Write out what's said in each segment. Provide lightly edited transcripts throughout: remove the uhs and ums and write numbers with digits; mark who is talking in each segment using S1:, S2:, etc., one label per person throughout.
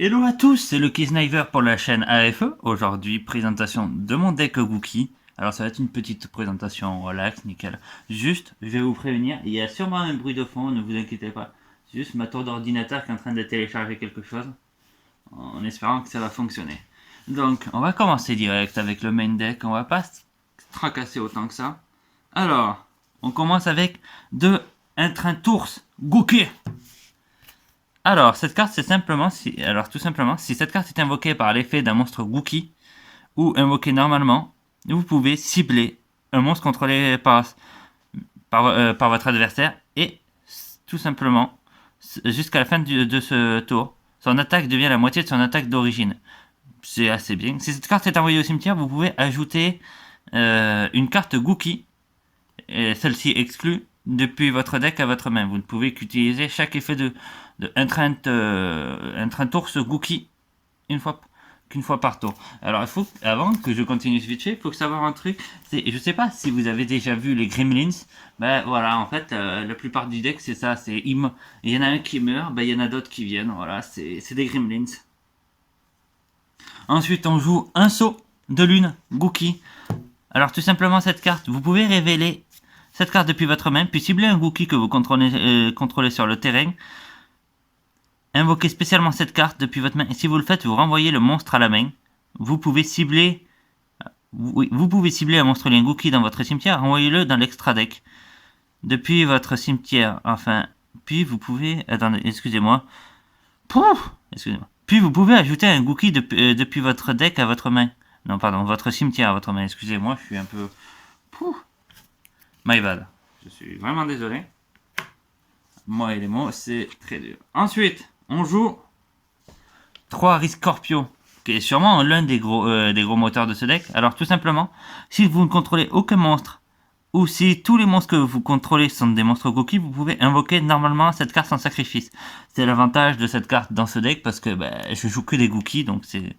S1: Hello à tous, c'est le Keysniver pour la chaîne AFE. Aujourd'hui, présentation de mon deck Gookie. Alors ça va être une petite présentation relax, nickel. Juste, je vais vous prévenir, il y a sûrement un bruit de fond, ne vous inquiétez pas. C'est juste ma tour d'ordinateur qui est en train de télécharger quelque chose, en espérant que ça va fonctionner. Donc, on va commencer direct avec le main deck, on va pas se tracasser autant que ça. Alors, on commence avec un train tours Gookie. Alors, cette carte, c'est simplement tout simplement, si cette carte est invoquée par l'effet d'un monstre Gookie ou invoquée normalement, vous pouvez cibler un monstre contrôlé par votre adversaire et tout simplement, jusqu'à la fin de ce tour, son attaque devient la moitié de son attaque d'origine. C'est assez bien. Si cette carte est envoyée au cimetière, vous pouvez ajouter une carte Gookie, et celle-ci exclue, depuis votre deck à votre main. Vous ne pouvez qu'utiliser chaque effet de un train tour ce Gookie qu'une fois par tour. Alors, avant que je continue ce vite fait, il faut savoir un truc. Je sais pas si vous avez déjà vu les Gremlins. Ben voilà, en fait, la plupart du deck, c'est ça. Il y en a un qui meurt, ben il y en a d'autres qui viennent. Voilà, c'est des Gremlins. Ensuite, on joue un saut de lune, Gookie. Alors, tout simplement, cette carte, vous pouvez révéler cette carte depuis votre main, puis cibler un Gookie que vous contrôlez sur le terrain. Invoquez spécialement cette carte depuis votre main et si vous le faites, vous renvoyez le monstre à la main. Vous pouvez cibler un monstre lien Gookie dans votre cimetière, renvoyez-le dans l'extra deck. Depuis votre cimetière, enfin, puis vous pouvez... Attendez, excusez-moi. Excusez-moi. Puis vous pouvez ajouter un Gookie depuis votre deck à votre main. Non, pardon, votre cimetière à votre main. Excusez-moi, je suis un peu... My bad. Je suis vraiment désolé. Moi et les mots, c'est très dur. Ensuite, on joue 3 Scorpio, qui est sûrement l'un des gros moteurs de ce deck. Alors tout simplement, si vous ne contrôlez aucun monstre, ou si tous les monstres que vous contrôlez sont des monstres Gookie, vous pouvez invoquer normalement cette carte sans sacrifice. C'est l'avantage de cette carte dans ce deck, parce que je joue que des Gookie, donc c'est...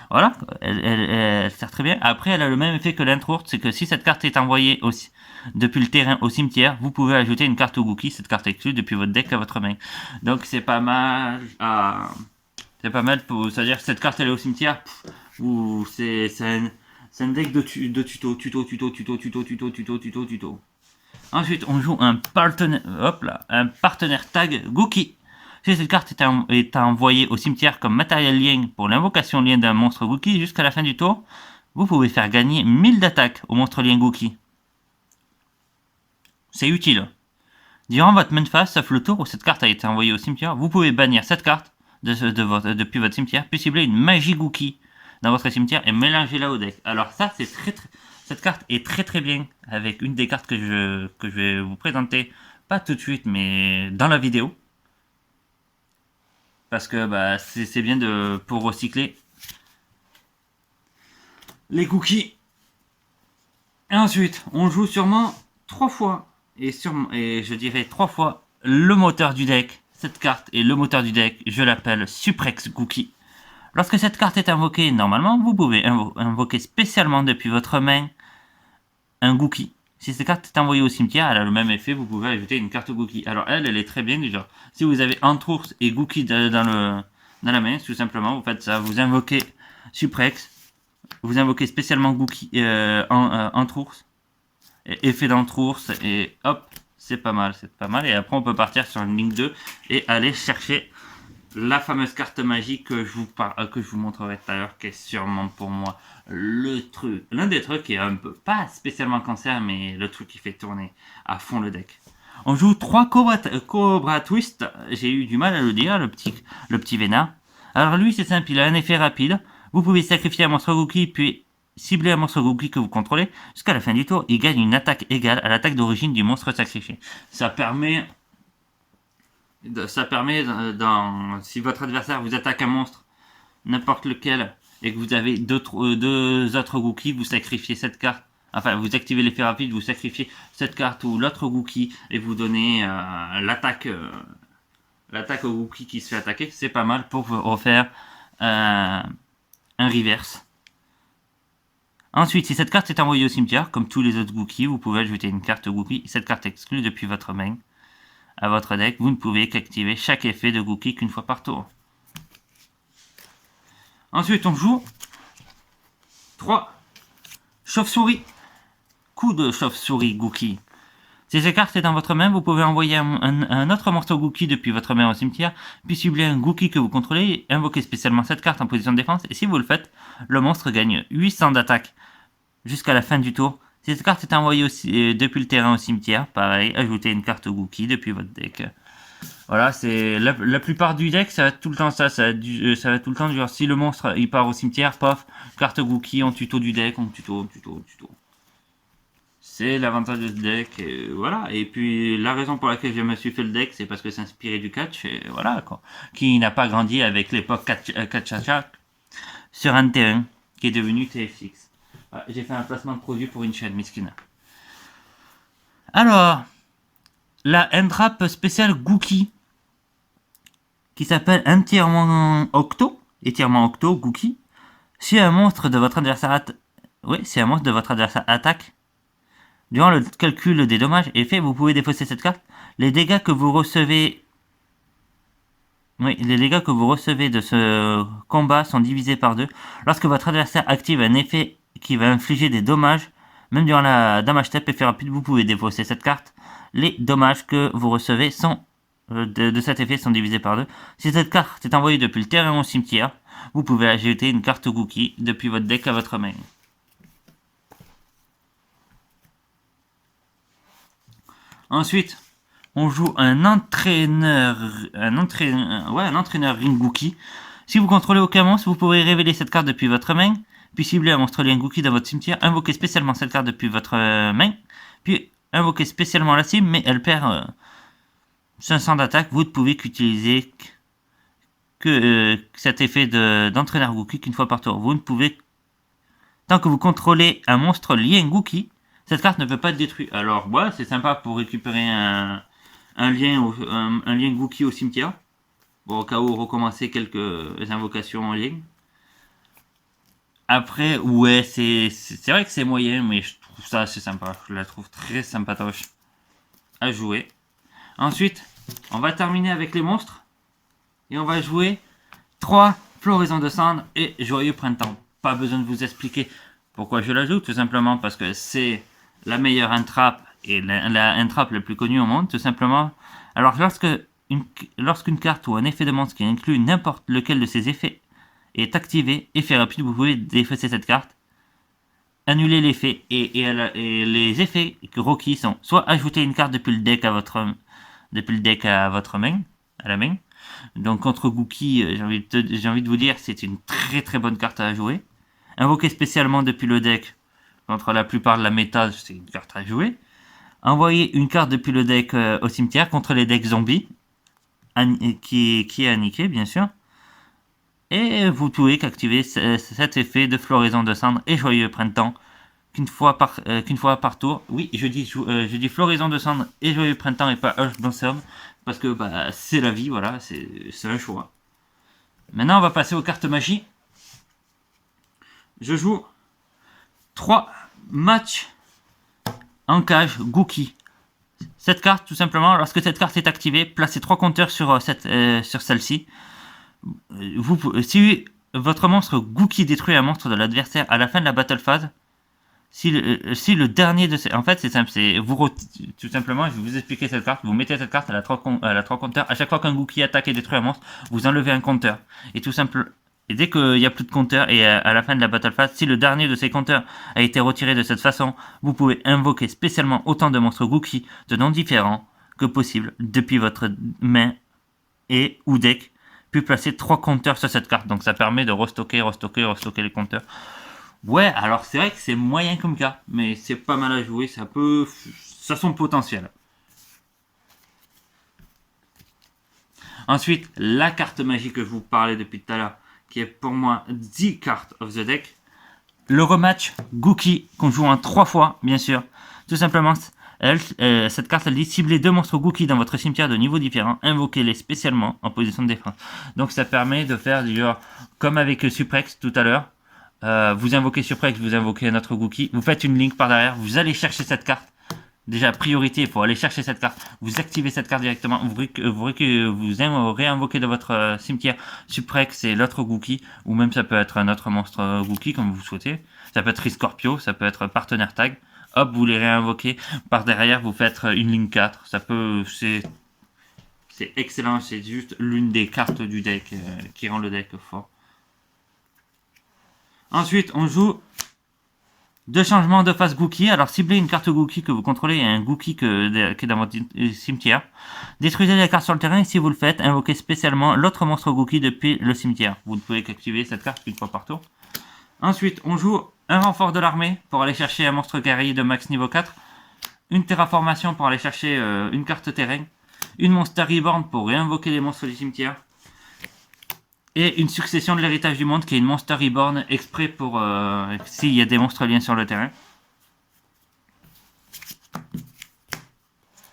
S1: Voilà, elle sert très bien. Après, elle a le même effet que l'Introurt, c'est que si cette carte est envoyée aussi depuis le terrain au cimetière, vous pouvez ajouter une carte au Gookie, cette carte exclue, depuis votre deck à votre main. Donc c'est pas mal. C'est pas mal pour. C'est-à-dire que cette carte elle est au cimetière, ou c'est un deck de tuto. Ensuite, on joue un partenaire tag Gookie. Si cette carte est envoyée au cimetière comme matériel lien pour l'invocation lien d'un monstre Gookie jusqu'à la fin du tour, vous pouvez faire gagner 1000 d'attaque au monstre lien Gookie. C'est utile. Durant votre main phase, sauf le tour où cette carte a été envoyée au cimetière, vous pouvez bannir cette carte depuis votre cimetière, puis cibler une magie Gookie dans votre cimetière et mélanger la au deck. Alors ça, cette carte est très bien avec une des cartes que je vais vous présenter, pas tout de suite, mais dans la vidéo. Parce que c'est bien pour recycler les cookies. Et ensuite, on joue sûrement 3 fois, et je dirais 3 fois, le moteur du deck. Cette carte est le moteur du deck, je l'appelle Suprex Gookie. Lorsque cette carte est invoquée, normalement, vous pouvez invoquer spécialement depuis votre main un Gookie. Si cette carte est envoyée au cimetière, elle a le même effet, vous pouvez ajouter une carte Gookie. Alors elle est très bien du genre. Si vous avez Entrours et Gookie dans la main, tout simplement, vous faites ça. Vous invoquez Suprex, vous invoquez spécialement Gookie Entrours, effet d'Entrours, et hop, c'est pas mal. Et après on peut partir sur une ligne 2 et aller chercher la fameuse carte magique que je vous montrerai tout à l'heure, qui est sûrement pour moi l'un des trucs qui est un peu, pas spécialement cancer, mais le truc qui fait tourner à fond le deck. On joue 3 Cobra Twist, j'ai eu du mal à le dire, le petit vénard. Alors lui c'est simple, il a un effet rapide, vous pouvez sacrifier un monstre Gookie, puis cibler un monstre Gookie que vous contrôlez, jusqu'à la fin du tour, il gagne une attaque égale à l'attaque d'origine du monstre sacrifié. Ça permet, si votre adversaire vous attaque un monstre, n'importe lequel, et que vous avez deux autres Gookies, vous sacrifiez cette carte. Enfin, vous activez l'effet rapide, vous sacrifiez cette carte ou l'autre Gookie, et vous donnez l'attaque au Gookie qui se fait attaquer. C'est pas mal pour vous refaire un reverse. Ensuite, si cette carte est envoyée au cimetière, comme tous les autres Gookies, vous pouvez ajouter une carte Gookie. Cette carte exclue depuis votre main à votre deck. Vous ne pouvez qu'activer chaque effet de Gookie qu'une fois par tour. Ensuite, on joue 3 chauves-souris. Coup de chauve-souris Gookie. Si cette carte est dans votre main, vous pouvez envoyer un autre morceau Gookie depuis votre main au cimetière, puis cibler un Gookie que vous contrôlez et invoquer spécialement cette carte en position de défense. Et si vous le faites, le monstre gagne 800 d'attaque jusqu'à la fin du tour. Si cette carte est envoyée aussi, depuis le terrain au cimetière, pareil, ajoutez une carte Gookie depuis votre deck. Voilà, c'est la plupart du deck, ça va être tout le temps ça, ça va être tout le temps genre si le monstre il part au cimetière, paf, carte Gookie en tuto du deck, en tuto. C'est l'avantage de ce deck, et voilà. Et puis la raison pour laquelle je me suis fait le deck, c'est parce que c'est inspiré du catch, et voilà quoi. Qui n'a pas grandi avec l'époque catch sur un terrain qui est devenu TFX. Voilà, j'ai fait un placement de produit pour une chaîne miskina. Alors, la entrap spéciale Gookie qui s'appelle entièrement Octo, Gookie. Si un monstre de votre adversaire attaque, durant le calcul des dommages et effets, vous pouvez défausser cette carte. Les dégâts que vous recevez de ce combat sont divisés par 2. Lorsque votre adversaire active un effet qui va infliger des dommages, même durant la damage step effet rapide, vous pouvez défausser cette carte. Les dommages que vous recevez de cet effet sont divisés par 2. Si cette carte est envoyée depuis le terrain au cimetière, vous pouvez ajouter une carte Gookie depuis votre deck à votre main. Ensuite, on joue un entraîneur Ring Gookie. Si vous contrôlez aucun monstre, vous pourrez révéler cette carte depuis votre main, puis cibler un monstre lien Gookie dans votre cimetière, invoquer spécialement cette carte depuis votre main, puis invoquer spécialement la cible, mais elle perd 500 d'attaque. Vous ne pouvez qu'utiliser cet effet d'entraîneur Gookie qu'une fois par tour. Vous ne pouvez, tant que vous contrôlez un monstre lien Gookie, cette carte ne peut pas être détruite. Alors, ouais, c'est sympa pour récupérer un lien Gookie au cimetière. Bon, au cas où recommencer quelques invocations en lien. Après, ouais, c'est vrai que c'est moyen, mais je trouve ça assez sympa. Je la trouve très sympatoche à jouer. Ensuite, on va terminer avec les monstres. Et on va jouer 3 Floraison de Cendres et Joyeux Printemps. Pas besoin de vous expliquer pourquoi je la joue, tout simplement parce que c'est la meilleure entrap et la entrap la plus connue au monde, tout simplement. Alors lorsqu'une carte ou un effet de monstre qui inclut n'importe lequel de ces effets est activé, effet rapide, vous pouvez défausser cette carte, annuler l'effet et les effets requis sont soit ajouter une carte depuis le deck à votre main, à la main. Donc contre Gookie, j'ai envie de vous dire, c'est une très très bonne carte à jouer. Invoquer spécialement depuis le deck contre la plupart de la méta, c'est une carte à jouer. Envoyer une carte depuis le deck au cimetière contre les decks zombies, qui est à niquer bien sûr. Et vous pouvez qu'activer cet effet de Floraison de Cendres et Joyeux Printemps qu'une fois par tour. Oui, je dis Floraison de Cendres et Joyeux Printemps et pas Hush Blossom, parce que bah, c'est la vie, voilà, c'est un choix. Maintenant, on va passer aux cartes magie. Je joue 3 matchs en cage Gookie. Cette carte, tout simplement, lorsque cette carte est activée, placez 3 compteurs sur celle-ci. Si votre monstre Gookie détruit un monstre de l'adversaire à la fin de la battle phase, si le dernier de ces... En fait, c'est simple, tout simplement, je vais vous expliquer cette carte. Vous mettez cette carte à la 3 compteurs. À chaque fois qu'un Gookie attaque et détruit un monstre, vous enlevez un compteur. Et tout simple... Et dès qu'il n'y a plus de compteur, et à la fin de la battle phase, si le dernier de ces compteurs a été retiré de cette façon, vous pouvez invoquer spécialement autant de monstres Gookie de noms différents que possible depuis votre main ou deck, puis placer 3 compteurs sur cette carte. Donc ça permet de restocker les compteurs. Ouais, alors c'est vrai que c'est moyen comme cas, mais c'est pas mal à jouer, ça a son potentiel. Ensuite, la carte magique que je vous parlais depuis tout à l'heure, qui est pour moi The Card of the Deck. Le rematch Gookie, qu'on joue en 3 fois, bien sûr. Tout simplement, cette carte, elle dit cibler 2 monstres Gookie dans votre cimetière de niveau différent, invoquez-les spécialement en position de défense. Donc ça permet de faire du genre, comme avec Suprex tout à l'heure, vous invoquez Suprex, vous invoquez un autre Gookie, vous faites une link par derrière, vous allez chercher cette carte déjà priorité, il faut aller chercher cette carte. Vous activez cette carte directement. Vous réinvoquez de votre cimetière Suprex et l'autre Gookie, ou même ça peut être un autre monstre Gookie comme vous souhaitez. Ça peut être Scorpio, ça peut être partenaire tag. Hop, vous les réinvoquez. Par derrière, vous faites une ligne 4. Ça peut, c'est excellent. C'est juste l'une des cartes du deck qui rend le deck fort. Ensuite, on joue deux changements de phase Gookie. Alors, ciblez une carte Gookie que vous contrôlez et un Gookie qui est dans votre cimetière. Détruisez la carte sur le terrain et si vous le faites, invoquez spécialement l'autre monstre Gookie depuis le cimetière. Vous ne pouvez qu'activer cette carte qu'une fois par tour. Ensuite, on joue un renfort de l'armée pour aller chercher un monstre guerrier de max niveau 4. Une terraformation pour aller chercher une carte terrain. Une Monster Reborn pour réinvoquer les monstres du cimetière. Et une succession de l'héritage du monde qui est une Monster Reborn exprès pour s'il y a des monstres liens sur le terrain.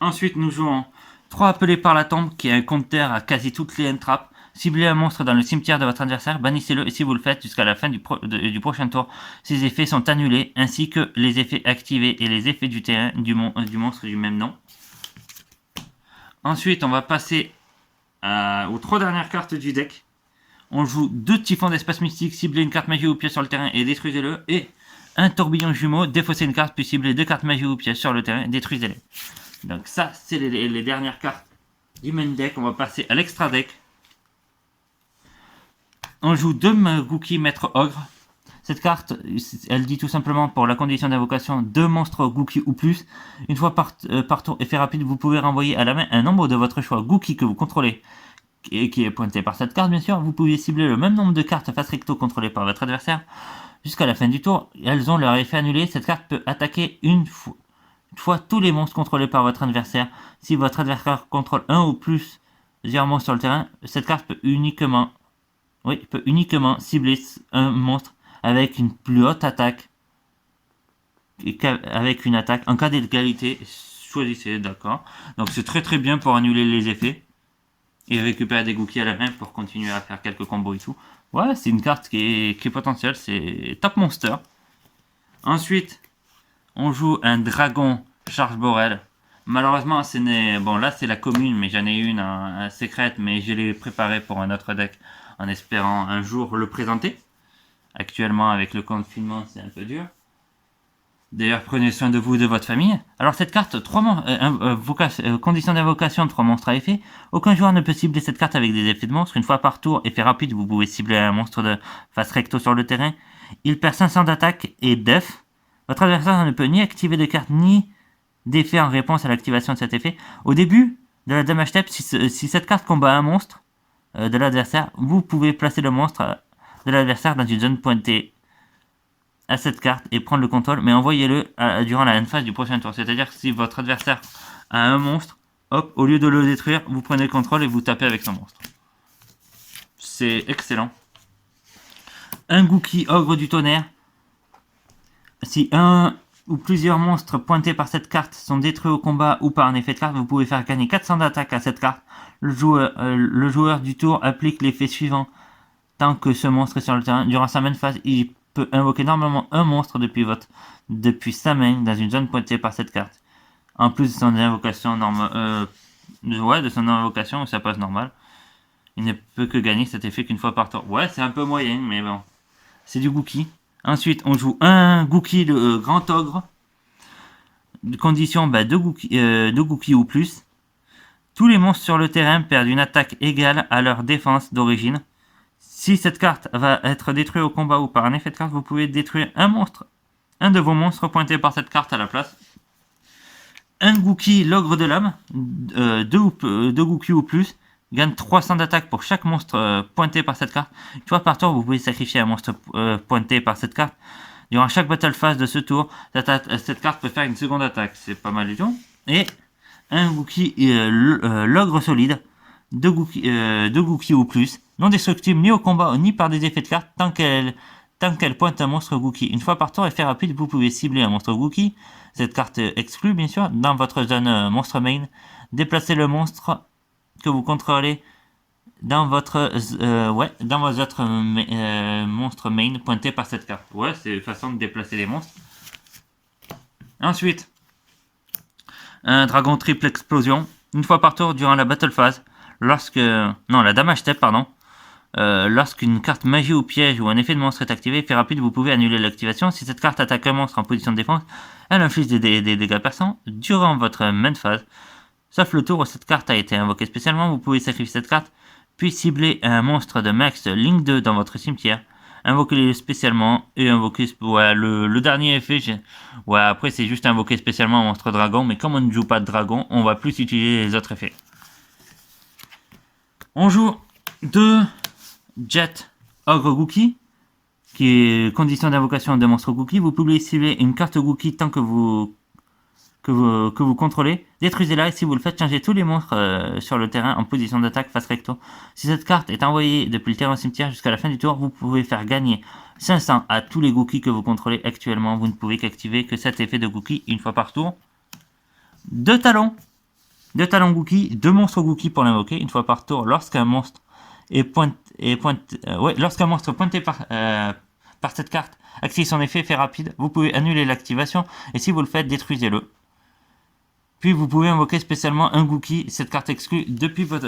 S1: Ensuite, nous jouons 3 appelés par la tombe qui est un counter à quasi toutes les entrappes. Ciblez un monstre dans le cimetière de votre adversaire, bannissez-le et si vous le faites jusqu'à la fin du prochain tour, ces effets sont annulés ainsi que les effets activés et les effets du terrain du monstre du même nom. Ensuite, on va passer aux 3 dernières cartes du deck. On joue 2 typhons d'espace mystique, ciblez une carte magie ou pièce sur le terrain et détruisez-le. Et un tourbillon jumeau, défaussez une carte puis ciblez 2 cartes magie ou pièce sur le terrain et détruisez-les. Donc ça, c'est les dernières cartes du main deck. On va passer à l'extra deck. On joue 2 Gookie Maître Ogre. Cette carte, elle dit tout simplement pour la condition d'invocation 2 monstres Gookie ou plus. Une fois par tour effet rapide, vous pouvez renvoyer à la main un nombre de votre choix Gookie que vous contrôlez et qui est pointé par cette carte bien sûr. Vous pouvez cibler le même nombre de cartes face recto contrôlées par votre adversaire jusqu'à la fin du tour. Elles ont leur effet annulé. Cette carte peut attaquer une fois tous les monstres contrôlés par votre adversaire. Si votre adversaire contrôle un ou plusieurs monstres sur le terrain, cette carte peut uniquement cibler un monstre avec une plus haute attaque avec une attaque. En cas d'égalité, choisissez, d'accord. Donc c'est très bien pour annuler les effets et récupérer des Gookies à la main pour continuer à faire quelques combos et tout. Ouais, c'est une carte qui est potentielle, c'est top monster. Ensuite, on joue un dragon charge Borel. Malheureusement, bon là c'est la commune, mais j'en ai une secrète, mais je l'ai préparée pour un autre deck en espérant un jour le présenter. Actuellement, avec le confinement, c'est un peu dur. D'ailleurs, prenez soin de vous et de votre famille. Alors cette carte, condition d'invocation, 3 monstres à effet. Aucun joueur ne peut cibler cette carte avec des effets de monstre. Une fois par tour, effet rapide, vous pouvez cibler un monstre de face recto sur le terrain. Il perd 500 d'attaque et def. Votre adversaire ne peut ni activer de carte ni d'effet en réponse à l'activation de cet effet. Au début de la damage step, si cette carte combat un monstre de l'adversaire, vous pouvez placer le monstre de l'adversaire dans une zone pointée à cette carte et prendre le contrôle, mais envoyez-le durant la end phase du prochain tour. C'est-à-dire que si votre adversaire a un monstre, hop, au lieu de le détruire, vous prenez le contrôle et vous tapez avec son monstre. C'est excellent. Un Gookie Ogre du Tonnerre. Si un ou plusieurs monstres pointés par cette carte sont détruits au combat ou par un effet de carte, vous pouvez faire gagner 400 d'attaque à cette carte. Le joueur du tour applique l'effet suivant tant que ce monstre est sur le terrain. Durant sa main phase, il peut invoquer normalement un monstre depuis sa main dans une zone pointée par cette carte. En plus de son invocation de son invocation, ça passe normal. Il ne peut que gagner cet effet qu'une fois par tour. Ouais, c'est un peu moyen, mais bon. C'est du Gookie. Ensuite, on joue un Gookie, le Grand Ogre. Condition, 2 Gookie ou plus. Tous les monstres sur le terrain perdent une attaque égale à leur défense d'origine. Si cette carte va être détruite au combat ou par un effet de carte, vous pouvez détruire un de vos monstres pointés par cette carte à la place. Un Gookie, l'ogre de l'âme, 2 Gookie ou plus, gagne 300 d'attaque pour chaque monstre pointé par cette carte. Une fois par tour, vous pouvez sacrifier un monstre pointé par cette carte. Durant chaque battle phase de ce tour, cette carte peut faire une seconde attaque. C'est pas mal du tout. Et un Gookie, l'ogre solide, 2 Gookie ou plus, non destructible ni au combat ni par des effets de carte tant qu'elle pointe un monstre Gookie. Une fois par tour, effet rapide, vous pouvez cibler un monstre Gookie. Cette carte exclut bien sûr dans votre zone monstre main. Déplacez le monstre que vous contrôlez dans vos autres monstres main pointés par cette carte. Ouais, c'est une façon de déplacer les monstres. Ensuite, un dragon triple explosion, une fois par tour durant la battle phase, la damage step, pardon. Lorsqu'une carte magie ou piège ou un effet de monstre est activé, effet rapide, vous pouvez annuler l'activation. Si cette carte attaque un monstre en position de défense, elle inflige des dégâts perçants durant votre main phase. Sauf le tour où cette carte a été invoquée spécialement, vous pouvez sacrifier cette carte, puis cibler un monstre de max Link 2 dans votre cimetière. Invoquez-le spécialement et invoquer le dernier effet. Après c'est juste invoquer spécialement un monstre dragon, mais comme on ne joue pas de dragon, on va plus utiliser les autres effets. On joue 2 Jet Ogre Gookie, qui est condition d'invocation de monstre Gookie. Vous pouvez cibler une carte Gookie tant que vous contrôlez. Détruisez-la et si vous le faites, changez tous les monstres sur le terrain en position d'attaque face recto. Si cette carte est envoyée depuis le terrain au cimetière jusqu'à la fin du tour, vous pouvez faire gagner 500 à tous les Gookies que vous contrôlez actuellement. Vous ne pouvez qu'activer que cet effet de Gookie une fois par tour. 2 talons. 2 talons Gookie, 2 monstres Gookie pour l'invoquer une fois par tour lorsqu'un monstre lorsqu'un monstre pointé par cette carte active son effet rapide, vous pouvez annuler l'activation et si vous le faites, détruisez-le. Puis vous pouvez invoquer spécialement un Gookie, cette carte exclue depuis votre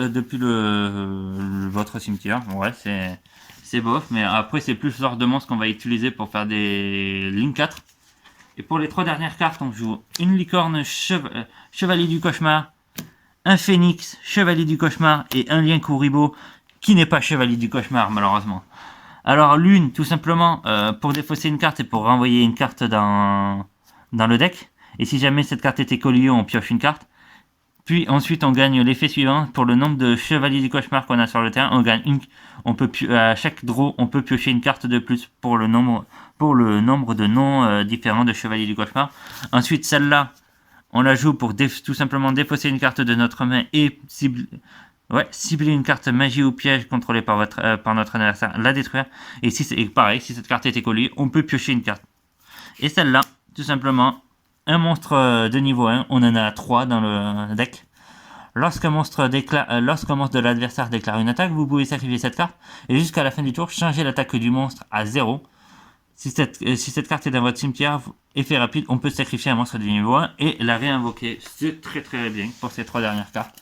S1: cimetière. Ouais, c'est bof, mais après c'est plus ce genre de monstre qu'on va utiliser pour faire des Link 4. Et pour les 3 dernières cartes, on joue une licorne chevalier du cauchemar, un phénix chevalier du cauchemar et un lien Kuribo qui n'est pas chevalier du cauchemar malheureusement. Alors l'une tout simplement pour défausser une carte et pour renvoyer une carte dans le deck. Et si jamais cette carte était collée, on pioche une carte. Puis ensuite on gagne l'effet suivant. Pour le nombre de chevaliers du cauchemar qu'on a sur le terrain, on gagne à chaque draw on peut piocher une carte de plus pour le nombre de noms différents de chevaliers du cauchemar. Ensuite celle-là on la joue pour tout simplement défausser une carte de notre main et cibler une carte magie ou piège contrôlée par notre adversaire, la détruire. Et pareil, si cette carte était collée, on peut piocher une carte. Et celle-là, tout simplement, un monstre de niveau 1, on en a 3 dans le deck. Lorsqu'un monstre de l'adversaire déclare une attaque, vous pouvez sacrifier cette carte et jusqu'à la fin du tour, changer l'attaque du monstre à 0. Si cette carte est dans votre cimetière, effet rapide, on peut sacrifier un monstre de niveau 1 et la réinvoquer. C'est très très bien pour ces 3 dernières cartes.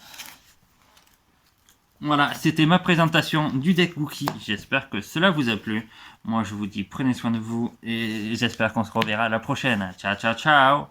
S1: Voilà, c'était ma présentation du deck Gookie. J'espère que cela vous a plu. Moi, je vous dis prenez soin de vous et j'espère qu'on se reverra la prochaine. Ciao, ciao, ciao!